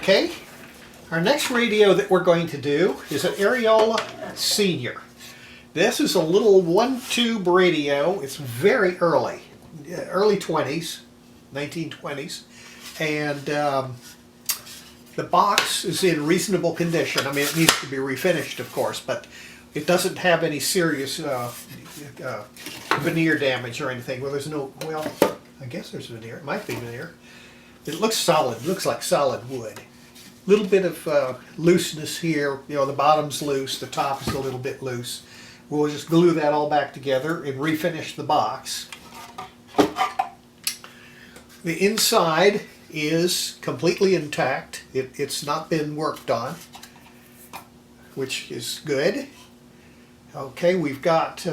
Okay, our next radio that we're going to do is an Aerola Sr. This is a little one-tube radio. It's very early 20s, 1920s, and the box is in reasonable condition. I mean, it needs to be refinished, of course, but it doesn't have any serious veneer damage or anything. Well, there's no, well, I guess there's veneer. It might be veneer. It looks solid. It looks like solid wood. Little bit of looseness here. You know, the bottom's loose, the top is a little bit loose. We'll just glue that all back together and refinish the box. The inside is completely intact. It's not been worked on, which is good. Okay, we've got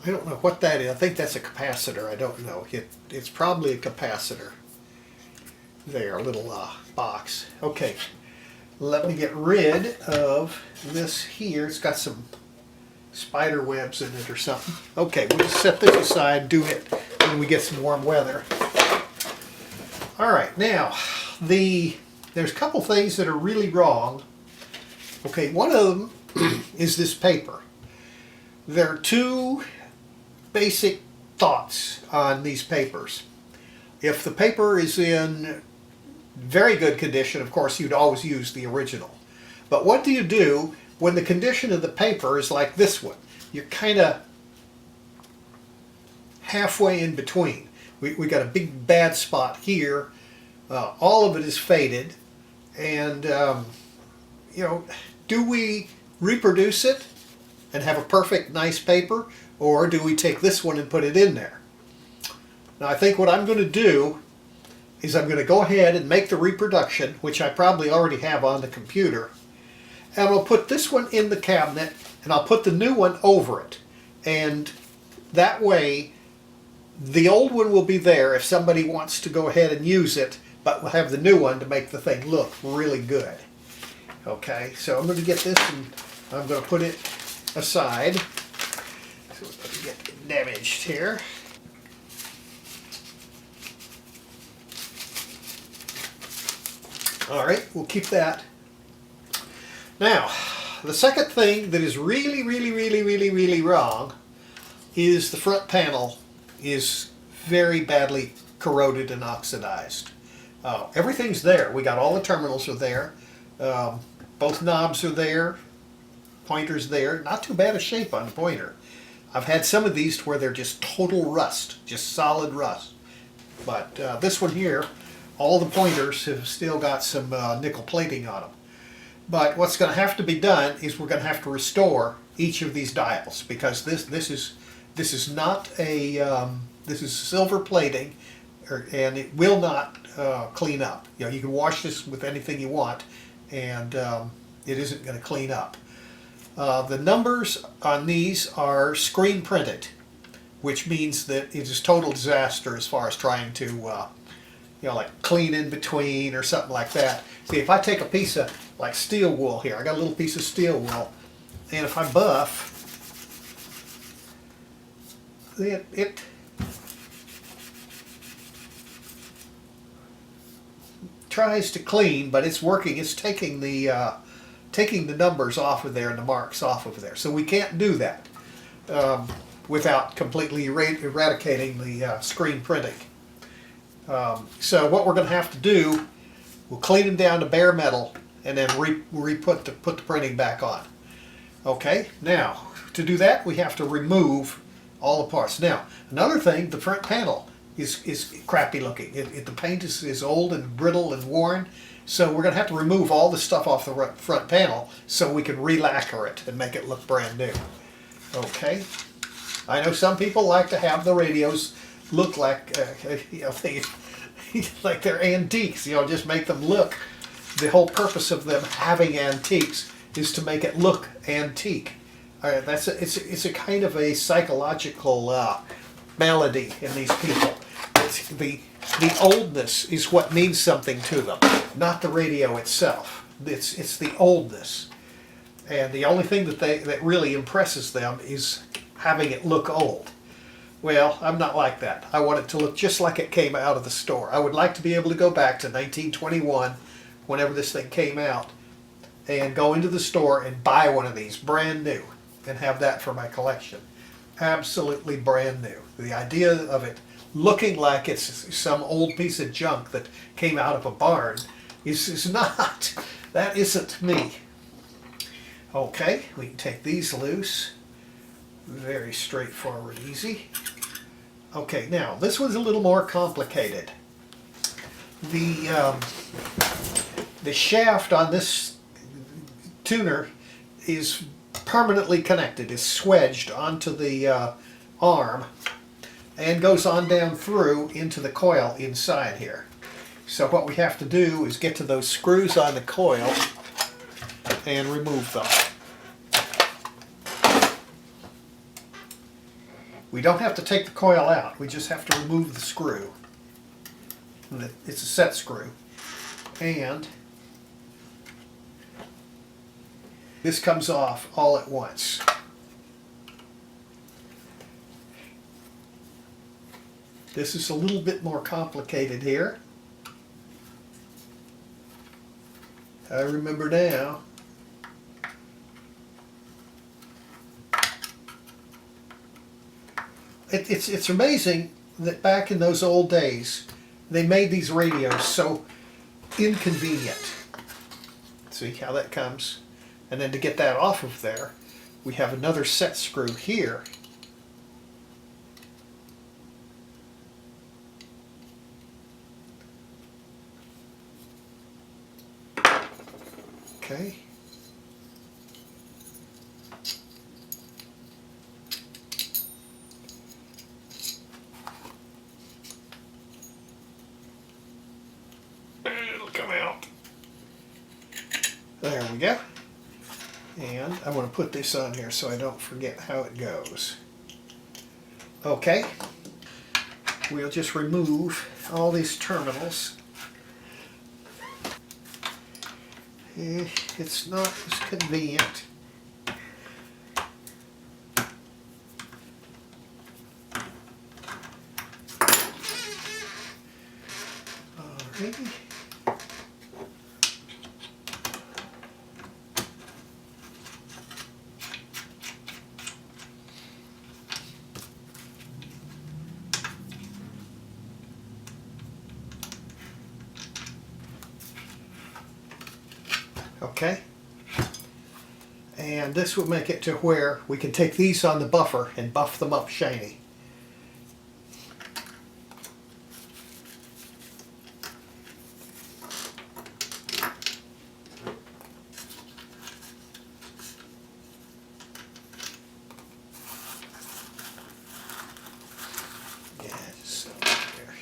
I don't know what that is. I think that's a capacitor. I don't know. It's probably a capacitor. There, a little box. Okay, let me get rid of this here. It's got some spider webs in it or something. Okay, we'll just set this aside, do it when we get some warm weather. All right, now, there's a couple things that are really wrong. Okay, one of them is this paper. There are two basic thoughts on these papers. If the paper is in very good condition, of course, you'd always use the original. But what do you do when the condition of the paper is like this one? You're kind of halfway in between. We got a big bad spot here. All of it is faded. And, you know, do we reproduce it and have a perfect, nice paper? Or do we take this one and put it in there? Now, I think what I'm going to do is I'm going to go ahead and make the reproduction, which I probably already have on the computer. And I'll put this one in the cabinet, and I'll put the new one over it. And that way, the old one will be there if somebody wants to go ahead and use it, but we'll have the new one to make the thing look really good. Okay, so I'm going to get this and I'm going to put it aside. So it doesn't get damaged here. All right, we'll keep that. Now, the second thing that is really wrong is the front panel is very badly corroded and oxidized. Everything's there. We got all the terminals are there. Both knobs are there. Pointer's there. Not too bad a shape on the pointer. I've had some of these where they're just total rust, just solid rust. But this one here, all the pointers have still got some nickel plating on them. But what's going to have to be done is we're going to have to restore each of these dials, because this is not a this is silver plating, and it will not clean up. You know, you can wash this with anything you want, and it isn't going to clean up. The numbers on these are screen printed, which means that it is total disaster as far as trying to, you know, like clean in between or something like that. See, if I take a piece of like steel wool here, I got a little piece of steel wool, and if I buff, it tries to clean, but it's working. It's taking the numbers off of there and the marks off of there. So we can't do that without completely eradicating the screen printing. So what we're going to have to do, we'll clean them down to bare metal and then put the printing back on. Okay, now to do that we have to remove all the parts. Now another thing, the front panel is crappy looking. The paint is old and brittle and worn. So we're going to have to remove all the stuff off the front panel so we can re-lacquer it and make it look brand new. Okay. I know some people like to have the radios look like, you know, like they're antiques. You know, just make them look. The whole purpose of them having antiques is to make it look antique. It's a kind of a psychological malady in these people. It's the oldness is what means something to them, not the radio itself. It's the oldness, and the only thing that really impresses them is having it look old. Well, I'm not like that. I want it to look just like it came out of the store. I would like to be able to go back to 1921, whenever this thing came out, and go into the store and buy one of these brand new and have that for my collection. Absolutely brand new. The idea of it looking like it's some old piece of junk that came out of a barn is not. That isn't me. Okay, we can take these loose. Very straightforward, easy. Okay, now this one's a little more complicated. The shaft on this tuner is permanently connected, is swedged onto the arm and goes on down through into the coil inside here. So what we have to do is get to those screws on the coil and remove them. We don't have to take the coil out, we just have to remove the screw. It's a set screw. And this comes off all at once. This is a little bit more complicated here. I remember now. It's amazing that back in those old days they made these radios so inconvenient. See how that comes? And then to get that off of there, we have another set screw here. Okay. It'll come out. There we go. And I want to put this on here so I don't forget how it goes. Okay. We'll just remove all these terminals. It's not as convenient. Alrighty. Okay, and this will make it to where we can take these on the buffer and buff them up shiny. Yeah, just so there.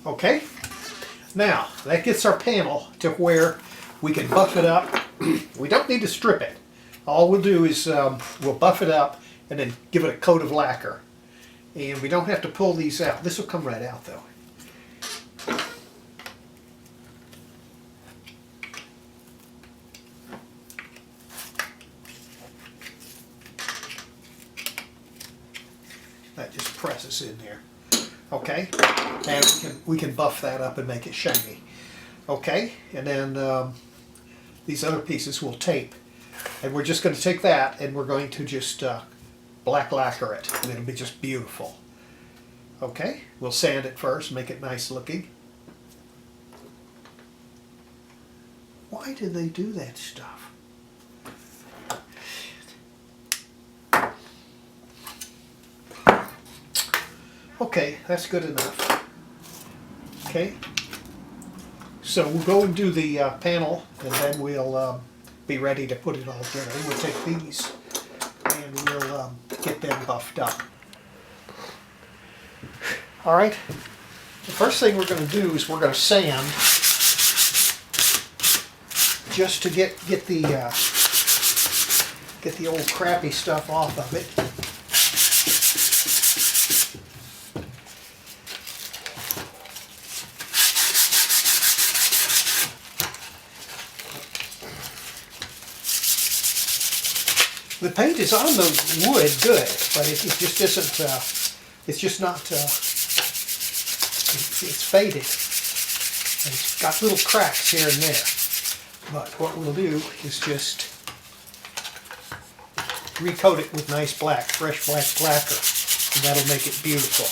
Okay, now that gets our panel to where we can buff it up. We don't need to strip it. All we'll do is we'll buff it up and then give it a coat of lacquer. And we don't have to pull these out. This will come right out though. That just presses in there. Okay, and we can buff that up and make it shiny. Okay, and then these other pieces will tape. And we're just going to take that and we're going to just black lacquer it, and it'll be just beautiful. Okay, we'll sand it first, make it nice looking. Why do they do that stuff? Okay, that's good enough. Okay, so we'll go and do the panel, and then we'll be ready to put it all together. We'll take these and we'll get them buffed up. All right, the first thing we're going to do is we're going to sand just to get the old crappy stuff off of it. The paint is on the wood good, but it just isn't, it's just not, it's faded. And it's got little cracks here and there. But what we'll do is just recoat it with nice black, fresh black lacquer, and that'll make it beautiful.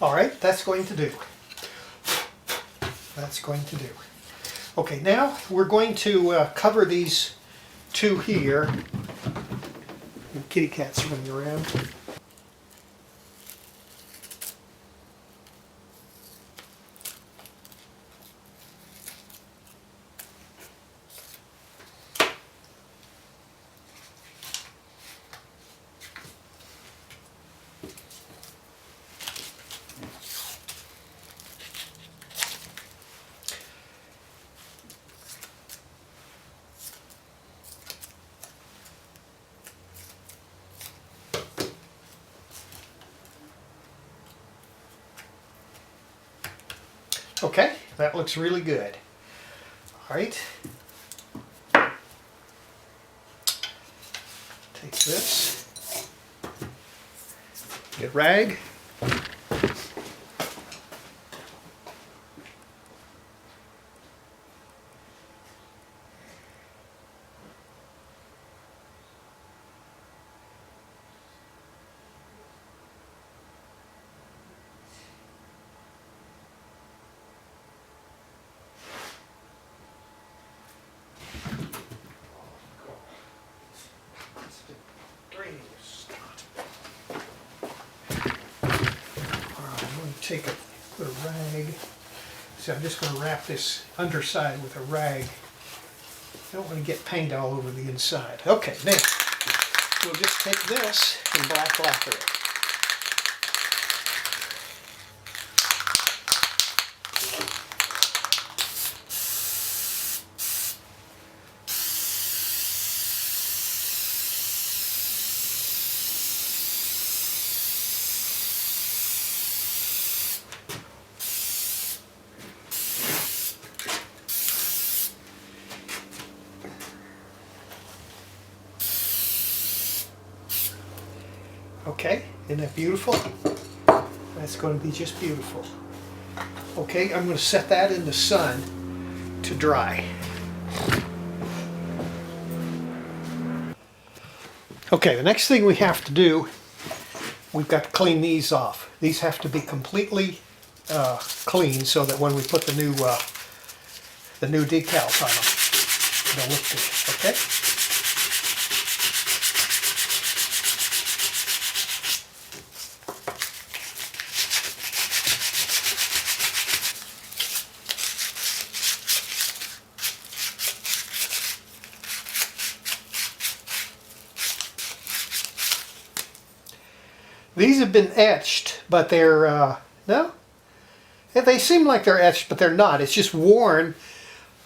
All right, that's going to do. That's going to do. Okay, now we're going to cover these two here. Kitty cat's running around. Okay, that looks really good. All right. Take this. Get rag. Take a rag. So I'm just going to wrap this underside with a rag. I don't want to get paint all over the inside. Okay, now we'll just take this and black lacquer it. Okay, isn't that beautiful? That's going to be just beautiful. Okay, I'm going to set that in the sun to dry. Okay, the next thing we have to do, we've got to clean these off. These have to be completely clean so that when we put the new decals on them, they'll look good. Okay. These have been etched, but they're, no? They seem like they're etched, but they're not. It's just worn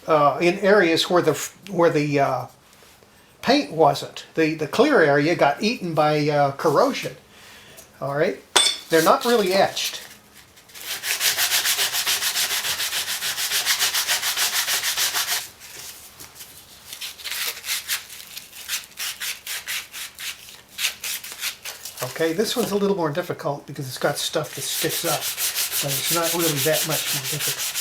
in areas where the paint wasn't. The clear area got eaten by corrosion. All right? They're not really etched. Okay, this one's a little more difficult because it's got stuff that sticks up, but it's not really that much more difficult.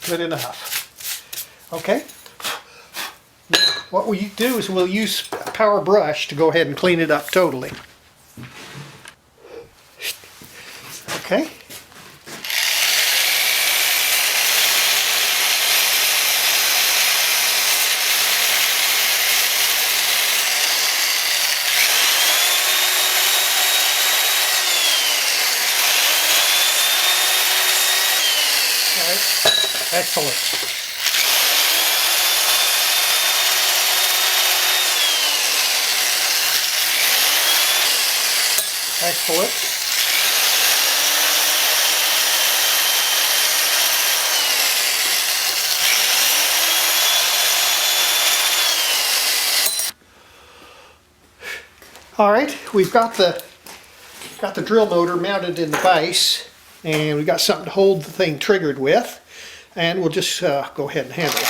Good enough. Okay. What we do is we'll use a power brush to go ahead and clean it up totally. Okay. All right. Excellent. Excellent. All right, we've got the drill motor mounted in the vise, and we've got something to hold the thing triggered with, and we'll just go ahead and handle it.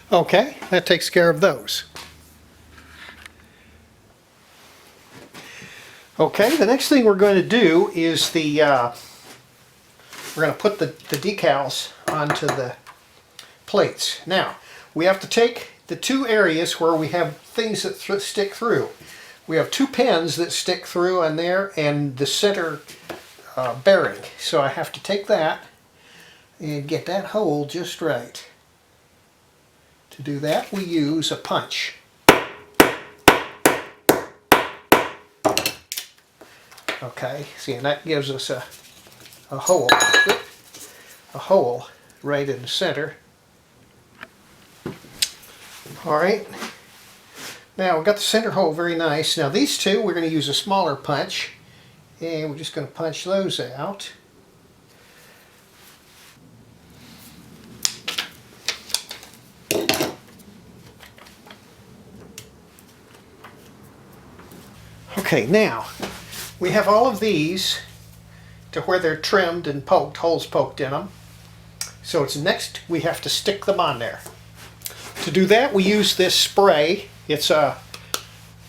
Okay, that takes care of those. Okay, the next thing we're going to do is we're going to put the decals onto the plates. Now, we have to take the two areas where we have things that stick through. We have two pins that stick through on there and the center bearing. So I have to take that and get that hole just right. To do that, we use a punch. Okay, see, and that gives us a hole right in the center. All right, now we've got the center hole very nice. Now these two, we're going to use a smaller punch, and we're just going to punch those out. Okay, now we have all of these to where they're trimmed and poked, holes poked in them. So it's next we have to stick them on there. To do that, we use this spray. It's a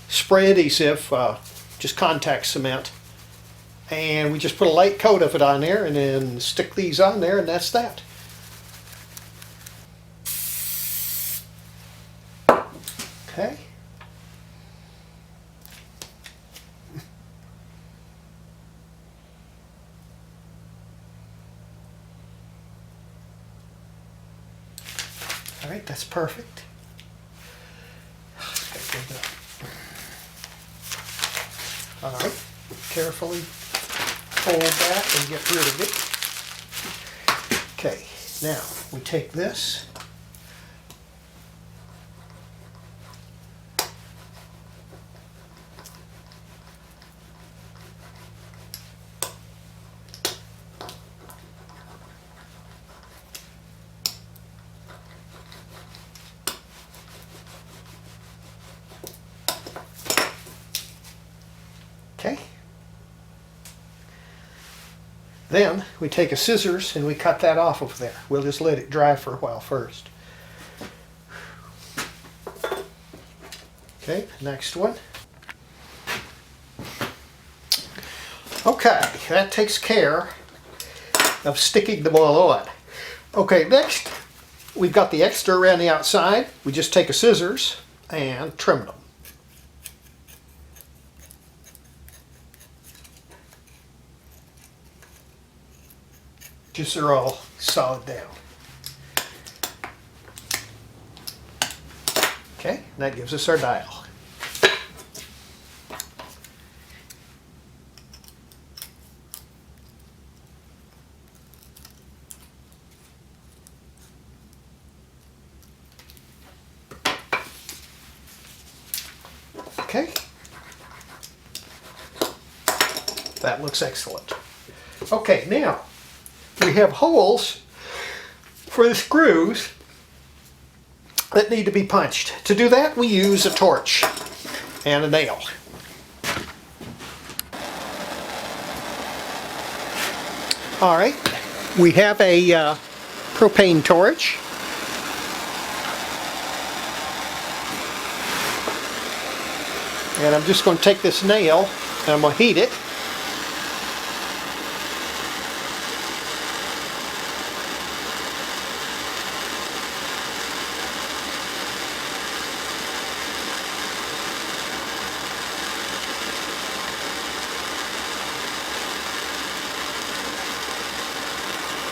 spray adhesive, just contact cement. And we just put a light coat of it on there and then stick these on there, and that's that. Okay. All right, that's perfect. All right, carefully fold that and get rid of it. Okay, now we take this. Okay. Then we take a scissors and we cut that off of there. We'll just let it dry for a while first. Okay, next one. Okay, that takes care of sticking them all on. Okay, next we've got the extra around the outside. We just take a scissors and trim them. Just so they're all solid down. Okay, that gives us our dial. Okay, that looks excellent. Okay, now we have holes for the screws that need to be punched. To do that, we use a torch and a nail. All right, we have a propane torch. And I'm just going to take this nail and I'm going to heat it.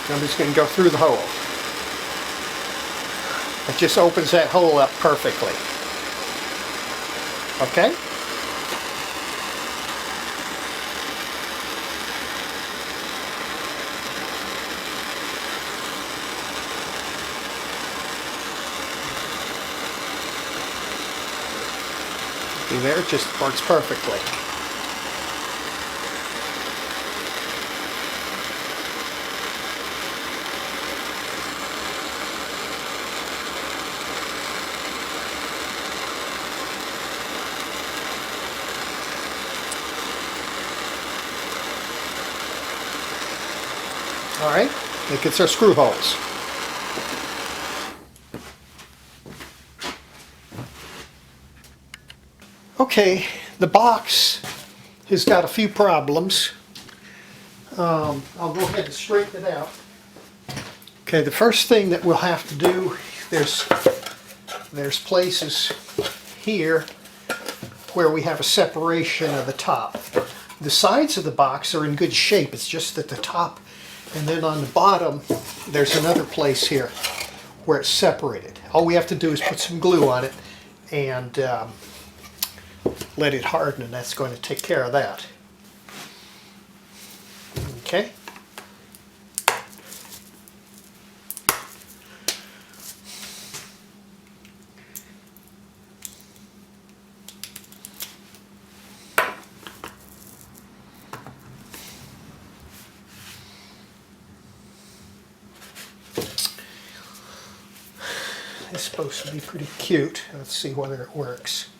I'm just going to go through the hole. It just opens that hole up perfectly. Okay? See there, it just works perfectly. All right, it gets our screw holes. Okay, the box has got a few problems. I'll go ahead and straighten it out. Okay, the first thing that we'll have to do, there's places here where we have a separation of the top. The sides of the box are in good shape, it's just that the top and then on the bottom there's another place here where it's separated. All we have to do is put some glue on it and let it harden, and that's going to take care of that. Okay. It's supposed to be pretty cute. Let's see whether it works.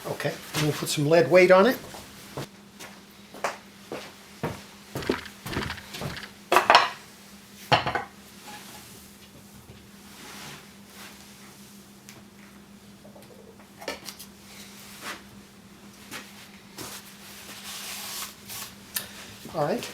Okay, we'll put some lead weight on it. All right.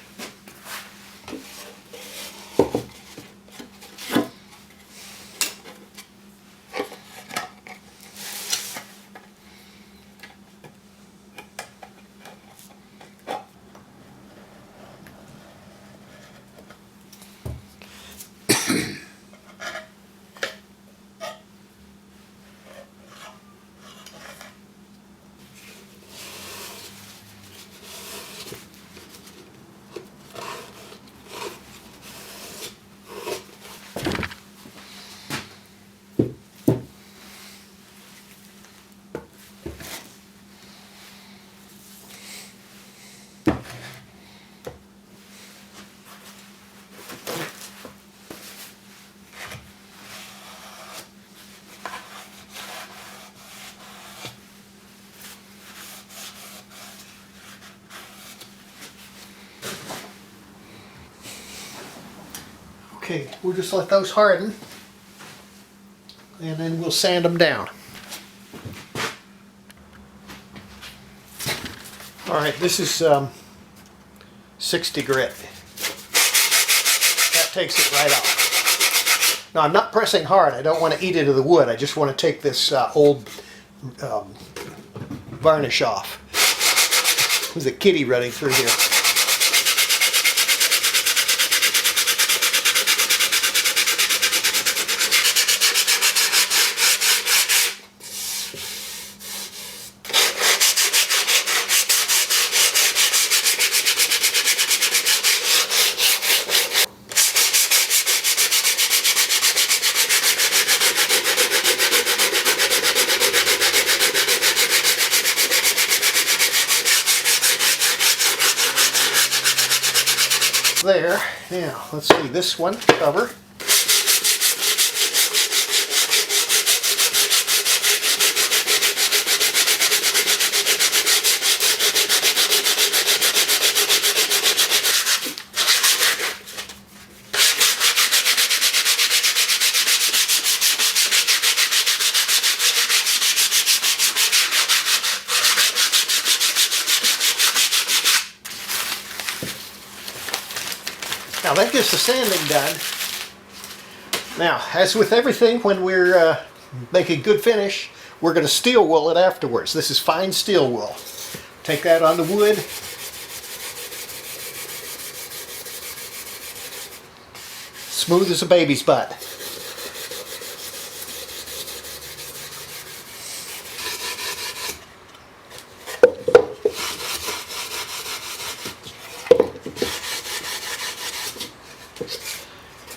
Okay, we'll just let those harden and then we'll sand them down. All right, this is 60 grit. That takes it right off. Now I'm not pressing hard. I don't want to eat into the wood. I just want to take this old varnish off. There's a kitty running through here. There. Now, let's see, this one cover. Now that gets the sanding done. Now, as with everything, when we're making good finish, we're going to steel wool it afterwards. This is fine steel wool. Take that on the wood. Smooth as a baby's butt.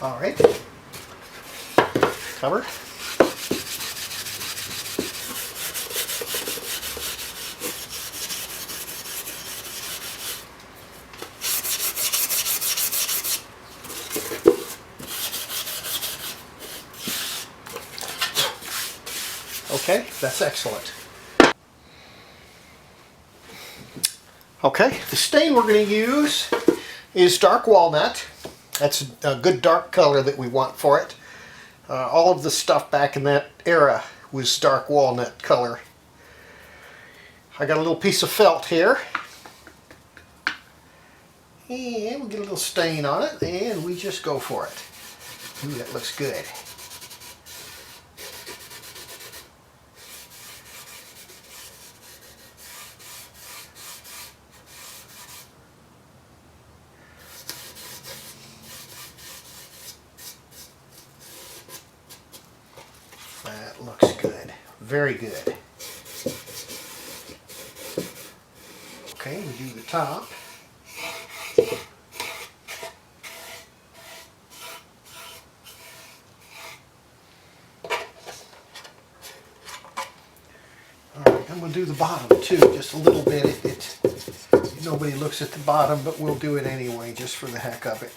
All right. Cover. Okay, that's excellent. Okay, the stain we're going to use is dark walnut. That's a good dark color that we want for it. All of the stuff back in that era was dark walnut color. I got a little piece of felt here. And we get a little stain on it, and we just go for it. Ooh, that looks good. That looks good. Very good. Okay, we do the top. Alright, and we'll do the bottom too, just a little bit. Nobody looks at the bottom, but we'll do it anyway, just for the heck of it.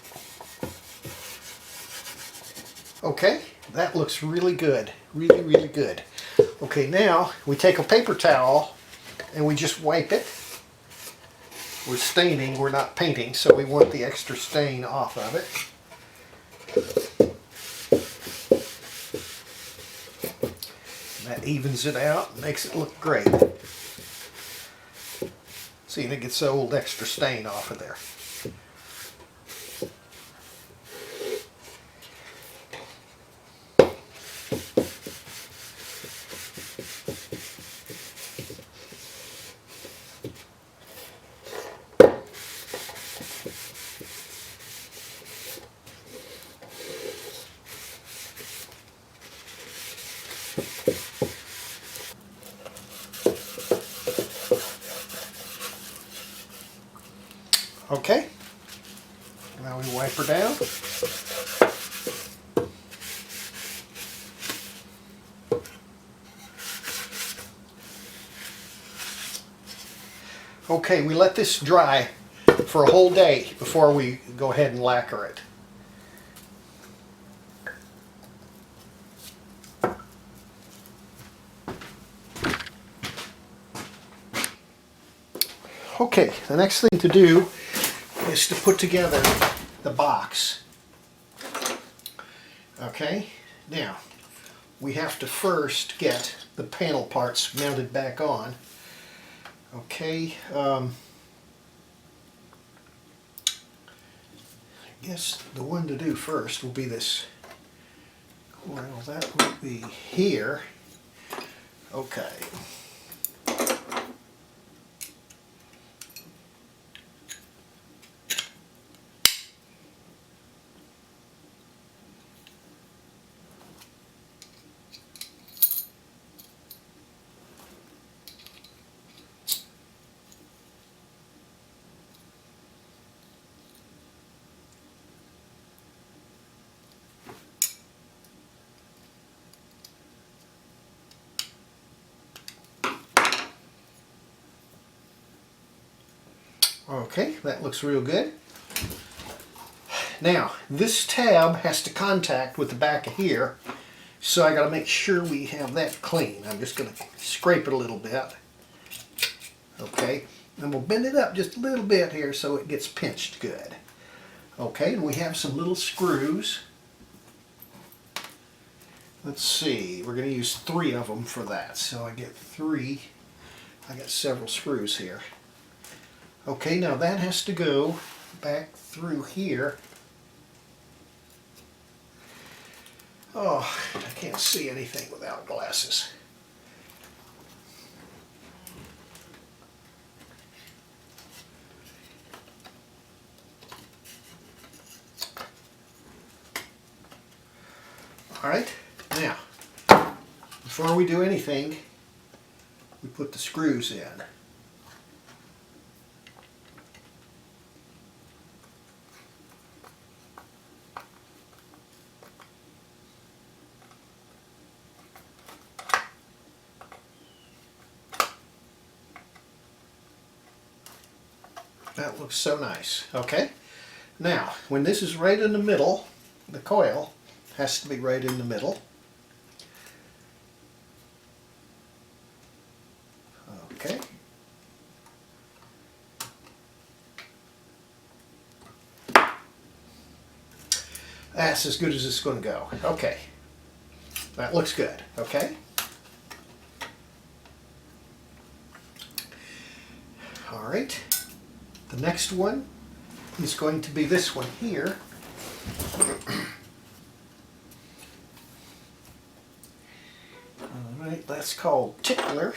Okay, that looks really good. Really, really good. Okay, now we take a paper towel and we just wipe it. We're staining, we're not painting, so we want the extra stain off of it. And that evens it out and makes it look great. See, and it gets the old extra stain off of there. Okay, now we wipe her down. Okay, we let this dry for a whole day before we go ahead and lacquer it. Okay, the next thing to do is to put together the box. Okay, now we have to first get the panel parts mounted back on. Okay, I guess the one to do first will be this. Well, that would be here. Okay. Okay, that looks real good. Now, this tab has to contact with the back of here, so I got to make sure we have that clean. I'm just going to scrape it a little bit. Okay, and we'll bend it up just a little bit here so it gets pinched good. Okay, and we have some little screws. Let's see, we're going to use 3 of them for that, so I get 3. I got several screws here. Okay, now that has to go back through here Oh, I can't see anything without glasses. All right, now, before we do anything, we put the screws in. That looks so nice. Okay, now when this is right in the middle, the coil has to be right in the middle. Okay. That's as good as it's going to go. Okay. That looks good. Okay. All right. The next one is going to be this one here. All right. That's called Tickler.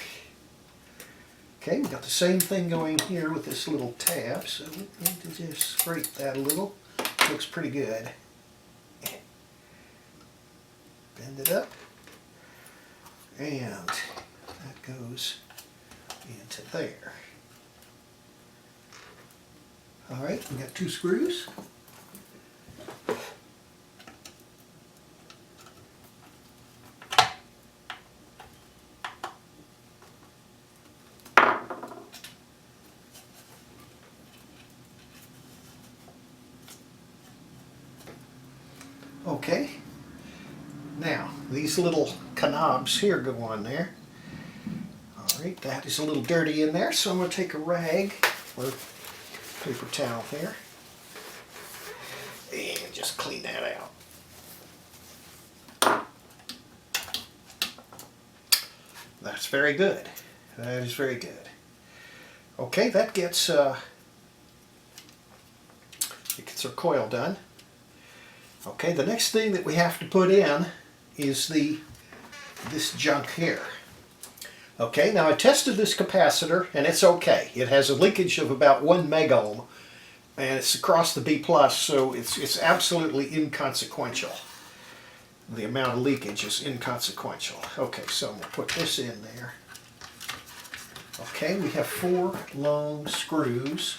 Okay. We got the same thing going here with this little tab. So we need to just scrape that a little. Looks pretty good. Bend it up, and that goes into there. All right, we got 2 screws. Okay. Now, these little knobs here go on there. Alright, that is a little dirty in there, so I'm going to take a rag or paper towel here and just clean that out. That's very good. That is very good. Okay, that gets our coil done. Okay, the next thing that we have to put in is this junk here. Okay, now I tested this capacitor and it's okay. It has a leakage of about 1 megohm and it's across the B+, so it's absolutely inconsequential. The amount of leakage is inconsequential. Okay, so I'm going to put this in there. Okay, we have 4 long screws.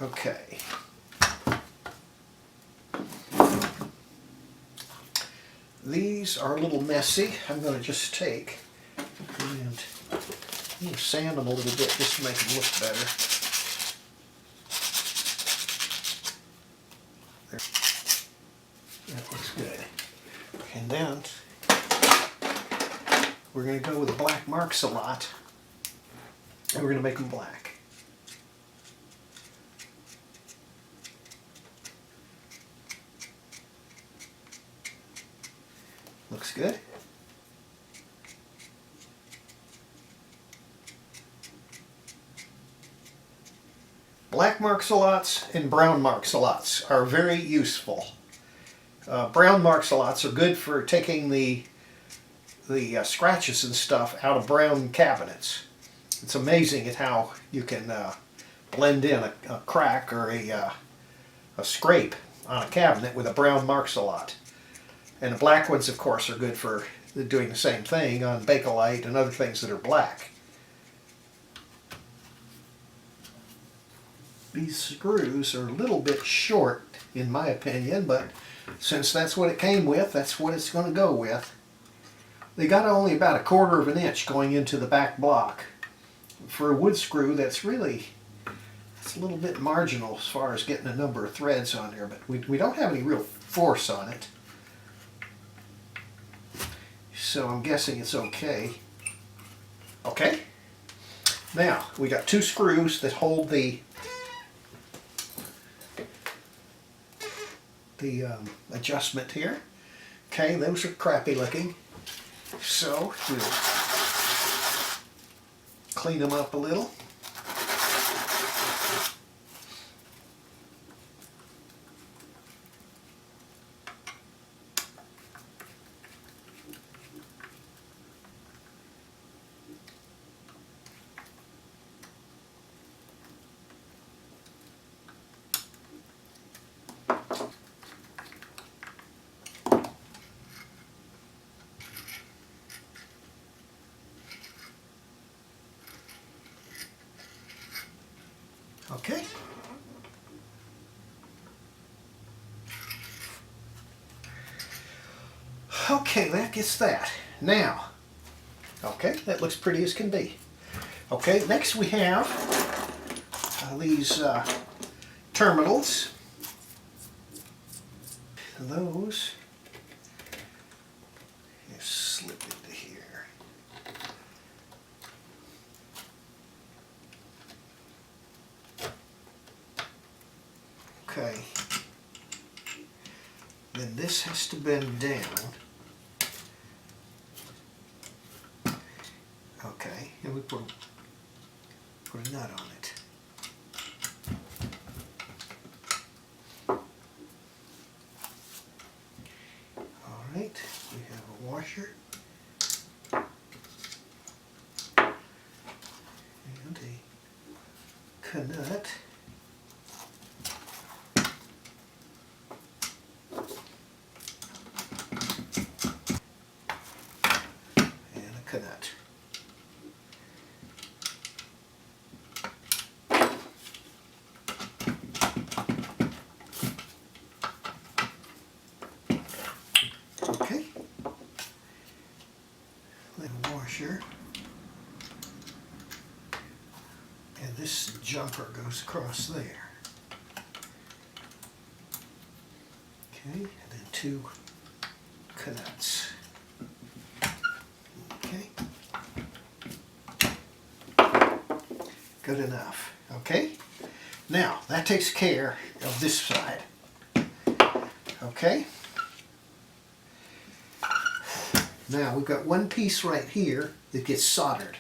Okay. These are a little messy. I'm going to just take and sand them a little bit just to make them look better. There. That looks good. And then we're going to go with black marks a lot, and we're going to make them black. Looks good. Black marks-a-lots and brown marks-a-lots are very useful. Brown marks-a-lots are good for taking the scratches and stuff out of brown cabinets. It's amazing at how you can blend in a crack or a scrape on a cabinet with a brown marks-a-lot. And the black ones, of course, are good for doing the same thing on Bakelite and other things that are black. These screws are a little bit short, in my opinion, but since that's what it came with, that's what it's going to go with. They got only about 1/4 of an inch going into the back block. For a wood screw, it's a little bit marginal as far as getting a number of threads on there, but we don't have any real force on it. So I'm guessing it's okay. Okay. Now, we got 2 screws that hold the adjustment here. Okay, those are crappy looking. So we'll clean them up a little. Okay. Okay, that gets that. Now, okay, that looks pretty as can be. Okay, next we have these terminals. Those slip into here. Okay. Then this has to bend down. Okay, and we put a nut on it. All right, we have a washer and a nut. Nut. Okay. Then a washer. And this jumper goes across there. Okay, and then two nuts. Okay. Good enough. Okay. Now, that takes care of this side. Okay. Now, we've got one piece right here that gets soldered.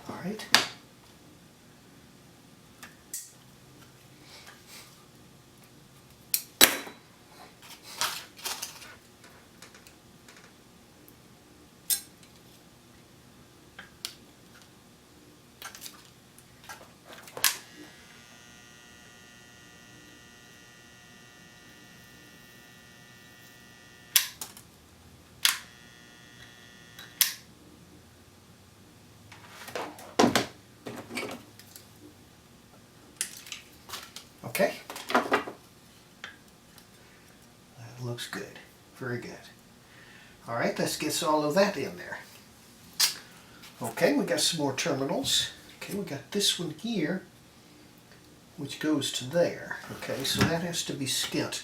All right. Okay. That looks good. Very good. All right, let's get all of that in there. Okay, we got some more terminals. Okay, we got this one here, which goes to there. Okay, so that has to be skint.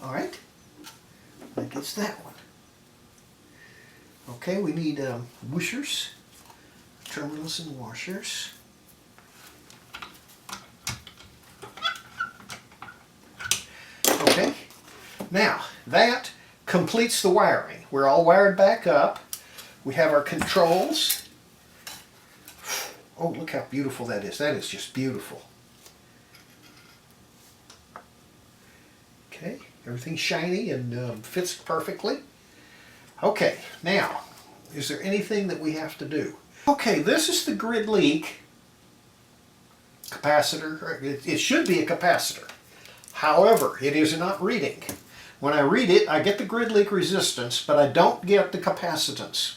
All right, that gets that one. Okay, we need washers, terminals and washers. Okay, now that completes the wiring. We're all wired back up. We have our controls. Oh, look how beautiful that is. That is just beautiful. Okay, everything's shiny and fits perfectly. Okay, now, is there anything that we have to do? Okay, this is the grid leak capacitor. It should be a capacitor. However, it is not reading. When I read it, I get the grid leak resistance, but I don't get the capacitance.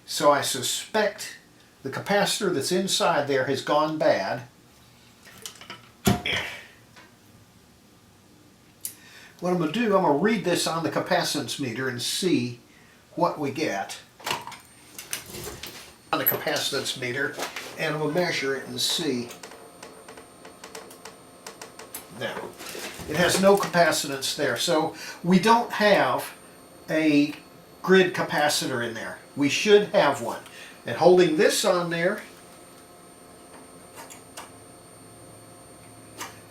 So I suspect the capacitor that's inside there has gone bad. What I'm going to do, I'm going to read this on the capacitance meter and see what we get on the capacitance meter, and we'll measure it and see. Now, it has no capacitance there, so we don't have a grid capacitor in there. We should have one. And holding this on there,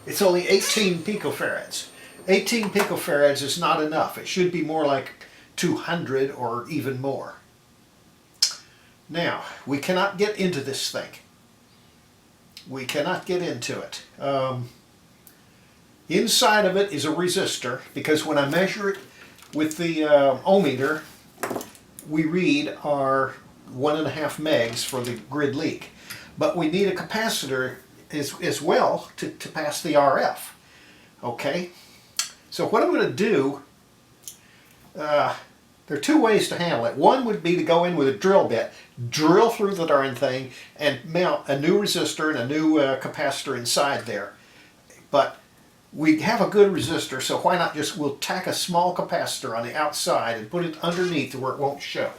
it's only 18 picofarads. 18 picofarads is not enough. It should be more like 200 or even more. Now, we cannot get into this thing. We cannot get into it. Inside of it is a resistor, because when I measure it with the ohmmeter, we read our 1.5 megs for the grid leak. But we need a capacitor as well to pass the RF. Okay? So what I'm going to do, there are two ways to handle it. One would be to go in with a drill bit, drill through the darn thing, and mount a new resistor and a new capacitor inside there. But we have a good resistor, so why not just, we'll tack a small capacitor on the outside and put it underneath where it won't show.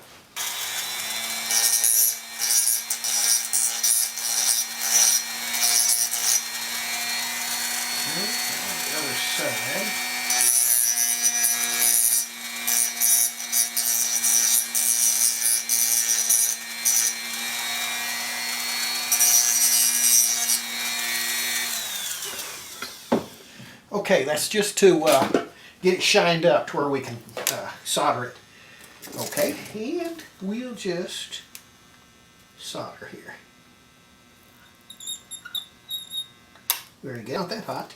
Okay, that's just to get it shined up to where we can solder it. Okay, and we'll just solder here. Very good. Not that hot.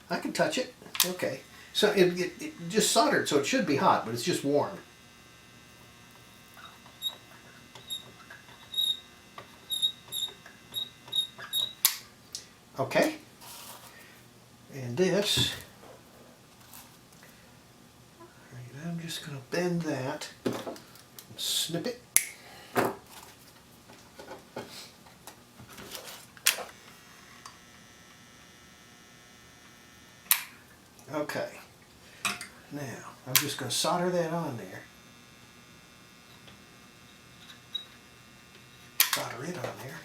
I can touch it. Okay. So it just soldered, so it should be hot, but it's just warm. Okay. And this, right, I'm just going to bend that, snip it. Okay, now I'm just going to solder that on there. Solder it on there.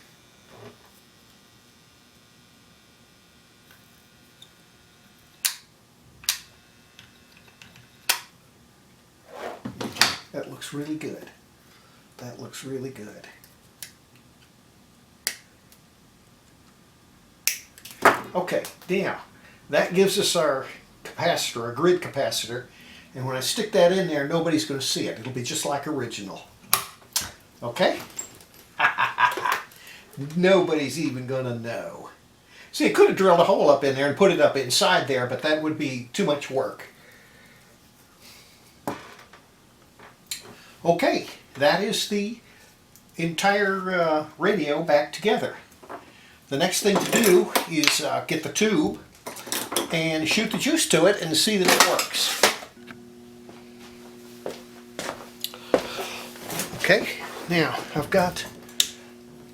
That looks really good. That looks really good. Okay, now that gives us our capacitor, a grid capacitor, and when I stick that in there, nobody's going to see it. It'll be just like original. Okay? Nobody's even going to know. See, I could have drilled a hole up in there and put it up inside there, but that would be too much work. Okay, that is the entire radio back together. The next thing to do is get the tube and shoot the juice to it and see that it works. Okay, now I've got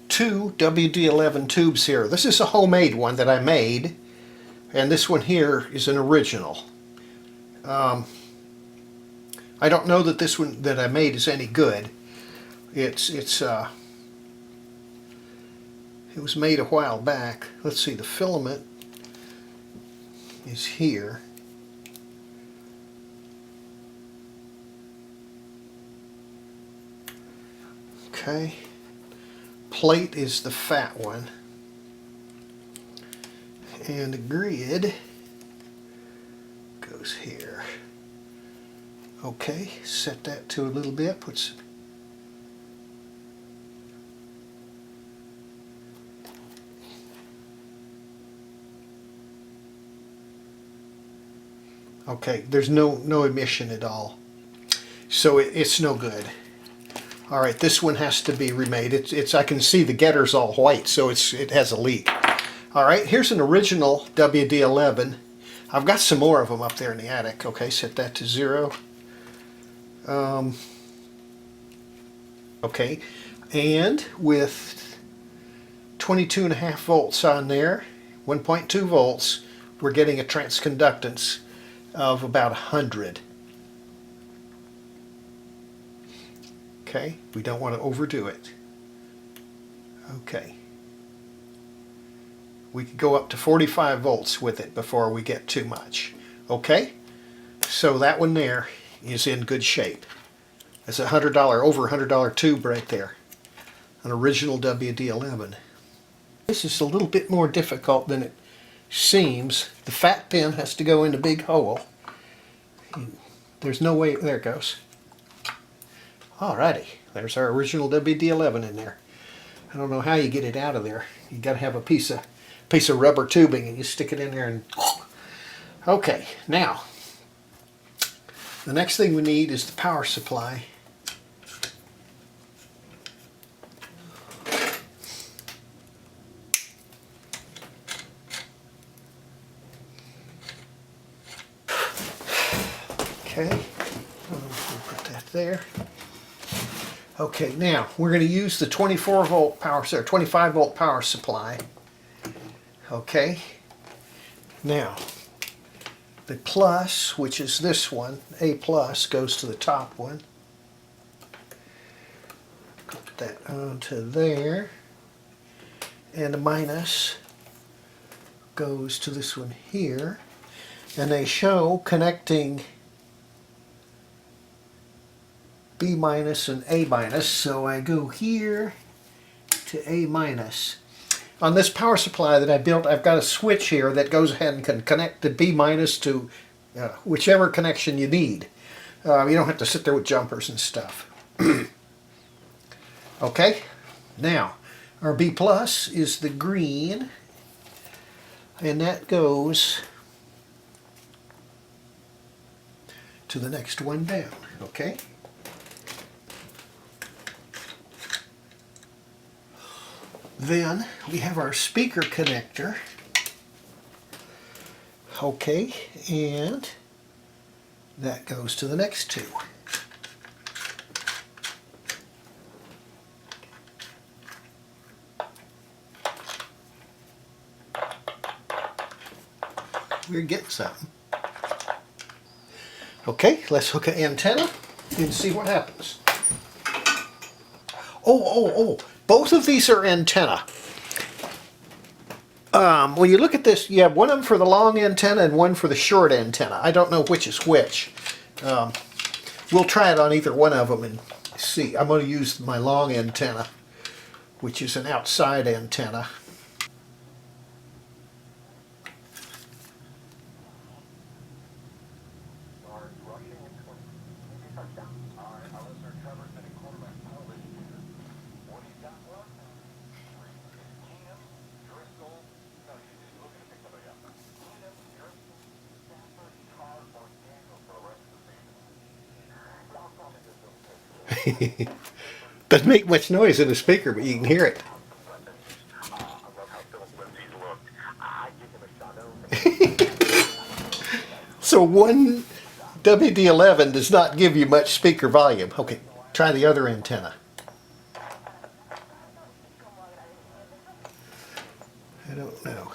two WD-11 tubes here. This is a homemade one that I made, and this one here is an original. I don't know that this one that I made is any good. It was made a while back. Let's see, the filament is here. Okay. Plate is the fat one. And the grid goes here. Okay, set that to a little bit. Put some. Okay, there's no emission at all, so it's no good. All right, this one has to be remade. It's I can see the getter's all white, so it has a leak. All right, here's an original WD-11. I've got some more of them up there in the attic. Okay, set that to 0. Okay, and with 22.5 volts on there, 1.2 volts, we're getting a transconductance of about 100. Okay, we don't want to overdo it. Okay. We could go up to 45 volts with it before we get too much. Okay? So that one there is in good shape. That's a $100, over $100 tube right there. An original WD-11. This is a little bit more difficult than it seems. The fat pin has to go in a big hole. There's no way, there it goes. Alrighty, there's our original WD-11 in there. I don't know how you get it out of there. You got to have a piece of rubber tubing and you stick it in there and... Okay, now the next thing we need is the power supply. Okay, we'll put that there. Okay, now we're going to use the 24 volt power, sorry, 25 volt power supply. Okay, now the plus, which is this one, A plus, goes to the top one. Put that onto there. And the minus goes to this one here. And they show connecting B minus and A minus, so I go here to A minus. On this power supply that I built, I've got a switch here that goes ahead and can connect the B minus to whichever connection you need. You don't have to sit there with jumpers and stuff. Okay, now our B plus is the green, and that goes to the next one down. Okay. Then we have our speaker connector. Okay, and that goes to the next two. We're getting something. Okay, let's hook an antenna and see what happens. Oh, both of these are antenna. When you look at this, you have one of them for the long antenna and one for the short antenna. I don't know which is which. We'll try it on either one of them and see. I'm going to use my long antenna, which is an outside antenna. Doesn't make much noise in the speaker, but you can hear it. So one WD-11 does not give you much speaker volume. Okay, try the other antenna. I don't know.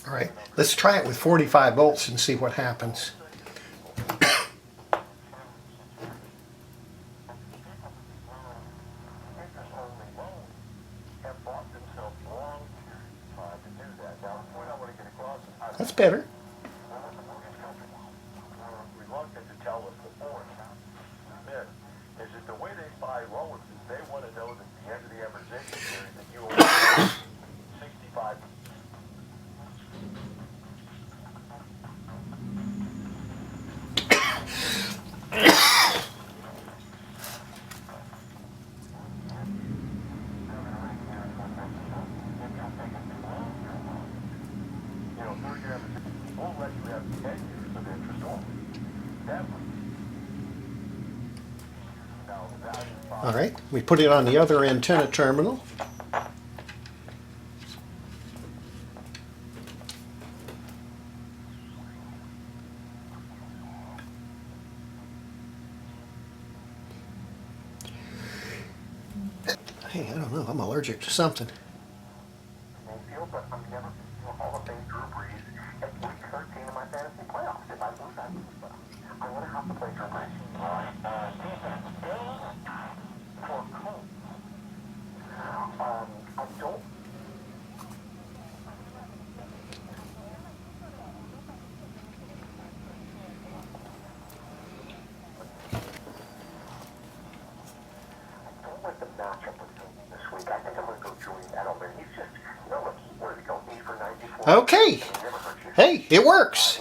All right, let's try it with 45 volts and see what happens. That's better. All right, we put it on the other antenna terminal. Hey, I don't know, I'm allergic to something. Okay, hey, it works.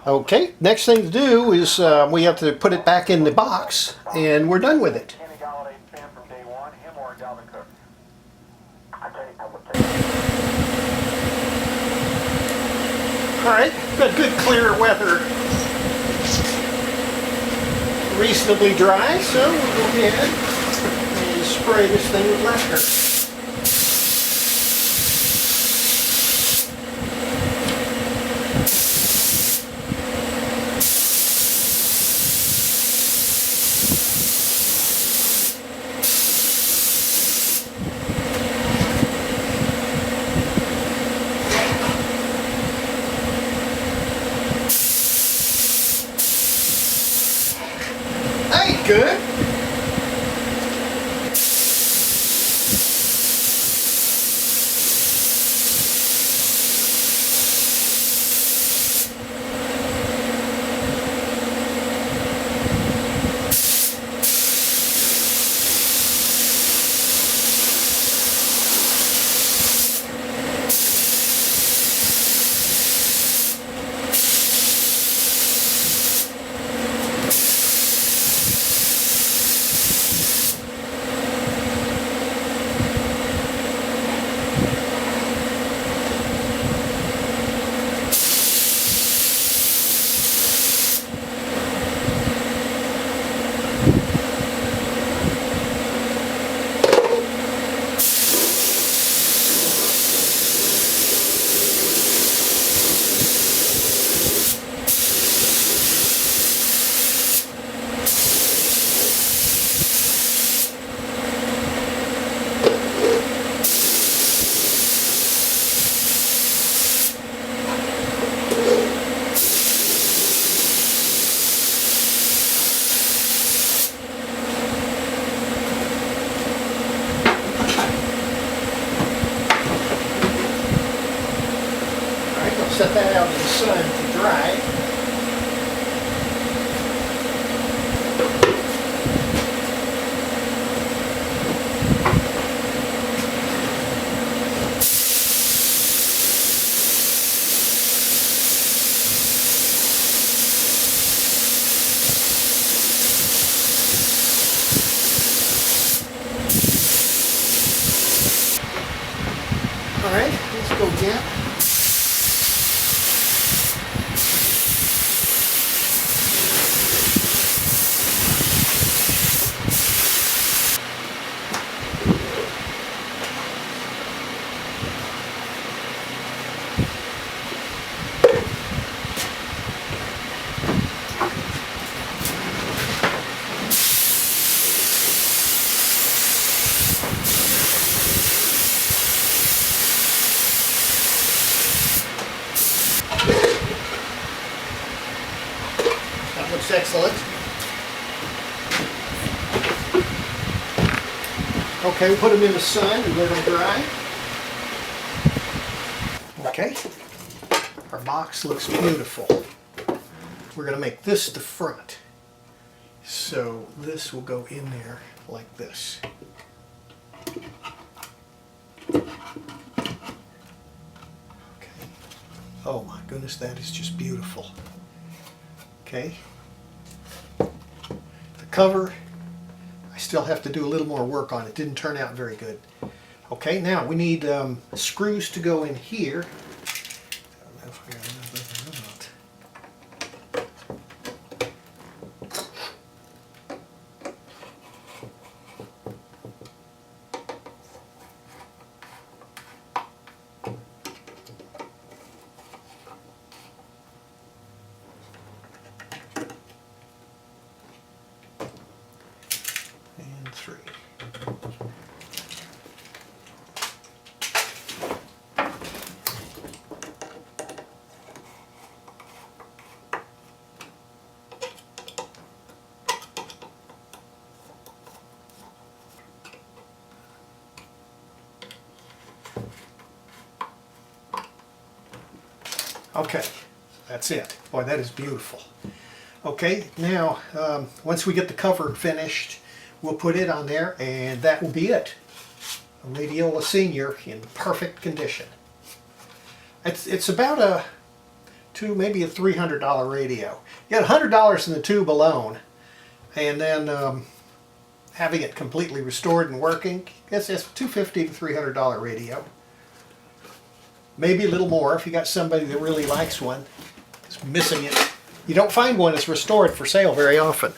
Okay, next thing to do is we have to put it back in the box and we're done with it. Alright, got good clear weather. Reasonably dry, so we'll go ahead and spray this thing with lacquer. Hey, good. Set that out in the sun to dry. All right, let's go again. That looks excellent. Okay, we put them in the sun and let them dry. Okay, our box looks beautiful. We're going to make this the front. So this will go in there like this. Okay. Oh my goodness, that is just beautiful. Okay. The cover, I still have to do a little more work on it. Didn't turn out very good. Okay, now we need screws to go in here. I don't know if I got enough or not. Okay, that's it. Boy, that is beautiful. Okay, now once we get the cover finished, we'll put it on there, and that will be it. A Aerola Sr. in perfect condition. It's about a maybe a $300 radio. You got $100 in the tube alone, and then having it completely restored and working, it's $250 to $300 radio. Maybe a little more if you got somebody that really likes one. It's missing it. You don't find one that's restored for sale very often.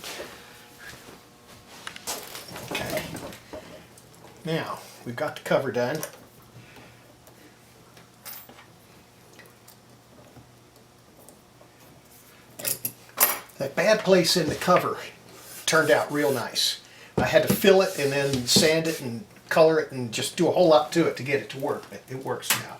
Okay. Now, we've got the cover done. That bad place in the cover turned out real nice. I had to fill it and then sand it and color it and just do a whole lot to it to get it to work. It works now.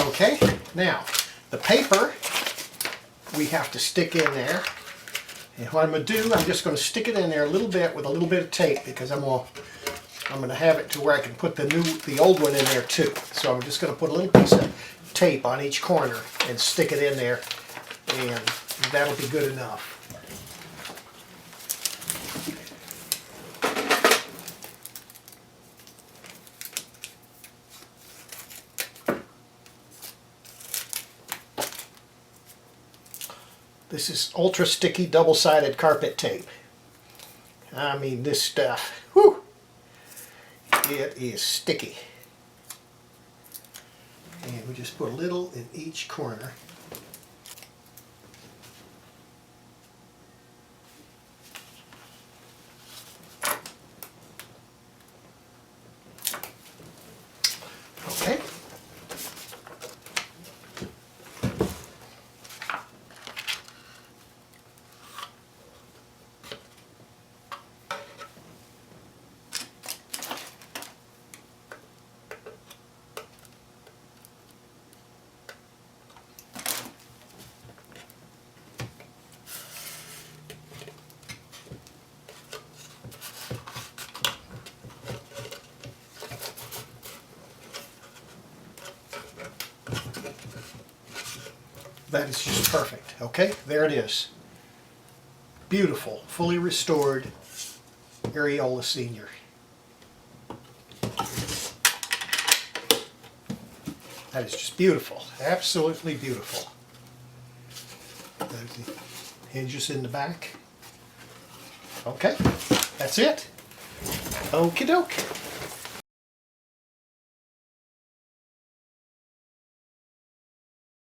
Okay, now the paper we have to stick in there, and what I'm going to do, I'm just going to stick it in there a little bit with a little bit of tape, because I'm going to have it to where I can put the old one in there too. So I'm just going to put a little piece of tape on each corner and stick it in there, and that'll be good enough. This is ultra sticky double-sided carpet tape. I mean, this stuff, whew, it is sticky. And we just put a little in each corner. Okay. That is just perfect. Okay, there it is. Beautiful, fully restored Aerola Sr. That is just beautiful, absolutely beautiful. There's the hinges in the back. Okay, that's it. Okie doke.